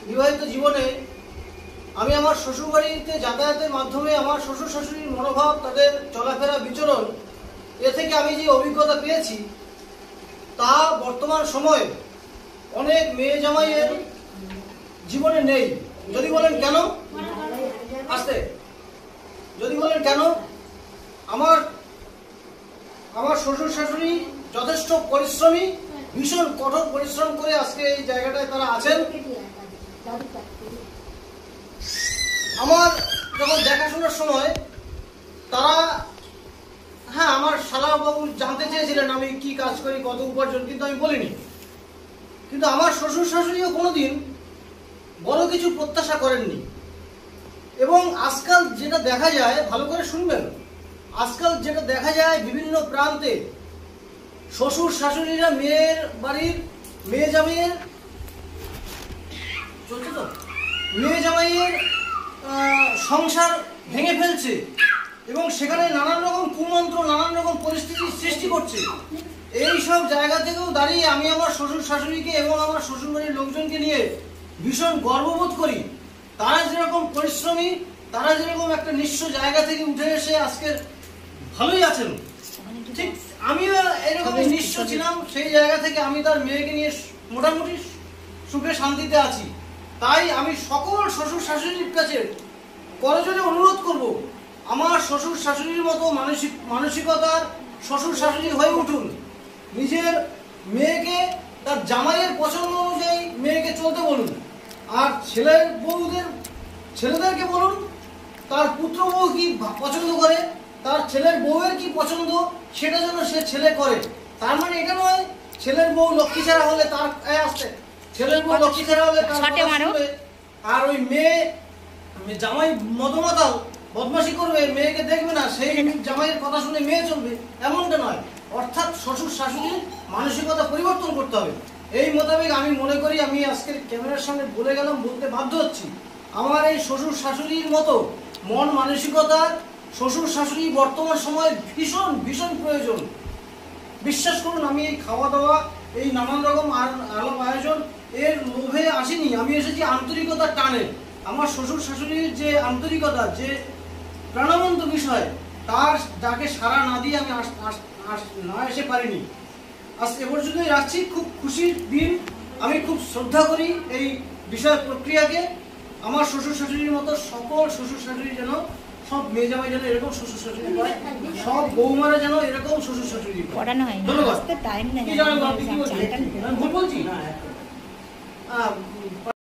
বিবাহিত জীবনে আমি আমার শ্বশুরবাড়িতে যাতায়াতের মাধ্যমে আমার শ্বশুর শাশুড়ির মনোভাব, তাদের চলাফেরা বিচরণ, এ থেকে আমি যে অভিজ্ঞতা পেয়েছি তা বর্তমান সময়ে অনেক মেয়ে জামাইয়ের জীবনে নেই। যদি বলেন কেন, আসতে যদি বলেন কেন, আমার শ্বশুর শাশুড়ি যথেষ্ট পরিশ্রমী, ভীষণ কঠোর পরিশ্রম করে আজকে এই জায়গাটায় তারা আছেন। আমার যখন দেখাশোনার সময় তারা, হ্যাঁ, আমার শালাবাবু জানতে চেয়েছিলেন আমি কি কাজ করি, কত উপার্জন, কিন্তু আমি বলিনি। কিন্তু আমার শ্বশুর শাশুড়িও কোনোদিন বড় কিছু প্রত্যাশা করেননি। এবং আজকাল যেটা দেখা যায়, ভালো করে শুনবেন, আজকাল যেটা দেখা যায় বিভিন্ন প্রান্তে শ্বশুর শাশুড়িরা মেয়ের বাড়ির মেয়ে জামাইয়ের চলছে তো মেয়ে জামাইয়ের সংসার ভেঙে ফেলছে এবং সেখানে নানান রকম কুমন্ত্র, নানান রকম পরিস্থিতির সৃষ্টি করছে। এই সব জায়গা থেকেও দাঁড়িয়ে আমি আমার শ্বশুর শাশুড়িকে এবং আমার শ্বশুরবাড়ির লোকজনকে নিয়ে ভীষণ গর্ববোধ করি। তারা যেরকম পরিশ্রমী, তারা যেরকম একটা নিঃস্ব জায়গা থেকে উঠে এসে আজকের ভালোই আছেন, ঠিক আমিও এরকম নিঃস্ব ছিলাম। সেই জায়গা থেকে আমি তার মেয়েকে নিয়ে মোটামুটি সুখে শান্তিতে আছি। তাই আমি সকল শ্বশুর শাশুড়ির কাছে করজোড়ে অনুরোধ করব, আমার শ্বশুর শাশুড়ির মতো মানসিকতার শ্বশুর শাশুড়ি হয়ে উঠুন। নিজের মেয়েকে তার জামাইয়ের পছন্দ অনুযায়ী মেয়েকে চলতে বলুন, আর ছেলেদেরকে বলুন তার পুত্র বউ কি পছন্দ করে, তার ছেলের বউয়ের কি পছন্দ, সেটা যেন সে ছেলে করে। তার মানে এটা নয় ছেলের বউ লক্ষ্মী ছাড়া হলে তার আসতে, ছেলের বউ লক্ষ্মী ছাড়া হলে তার, আর ওই মেয়ে জামাই মদমাতাল বদমাশি করবে, মেয়েকে দেখবে না, সেই জামাইয়ের কথা শুনে মেয়ে চলবে, এমনটা নয়। অর্থাৎ শ্বশুর শাশুড়ির মানসিকতা পরিবর্তন করতে হবে। এই মোতাবেক আমি মনে করি, আমি আজকের ক্যামেরার সামনে বলে গেলাম, বলতে বাধ্য হচ্ছি, আমার এই শ্বশুর শাশুড়ির মতো মন মানসিকতার শ্বশুর শাশুড়ি বর্তমান সময়ে ভীষণ ভীষণ প্রয়োজন। বিশ্বাস করুন, আমি এই খাওয়া দাওয়া, এই নানান রকম আলাপ আয়োজন এর লোভে আসিনি, আমি এসেছি আন্তরিকতার টানে। আমার শ্বশুর শাশুড়ির যে আন্তরিকতা, যে প্রাণবন্ত বিষয়, তার যাকে সাড়া না দিয়ে আমি না এসে পারিনি। আজ এ পর্যন্তই রাখছি। খুব খুশির দিন, আমি খুব শ্রদ্ধা করি এই বিষয় প্রক্রিয়াকে। আমার শ্বশুর শাশুড়ির মতো সকল শ্বশুর শাশুড়ি যেন, সব মেয়ে জামাই যেন এরকম শ্বশুর শাশুড়ি করে, সব বৌমারা যেন এরকম শ্বশুর শাশুড়ি করে। ধন্যবাদ। কি জানেন, ভুল বলছি?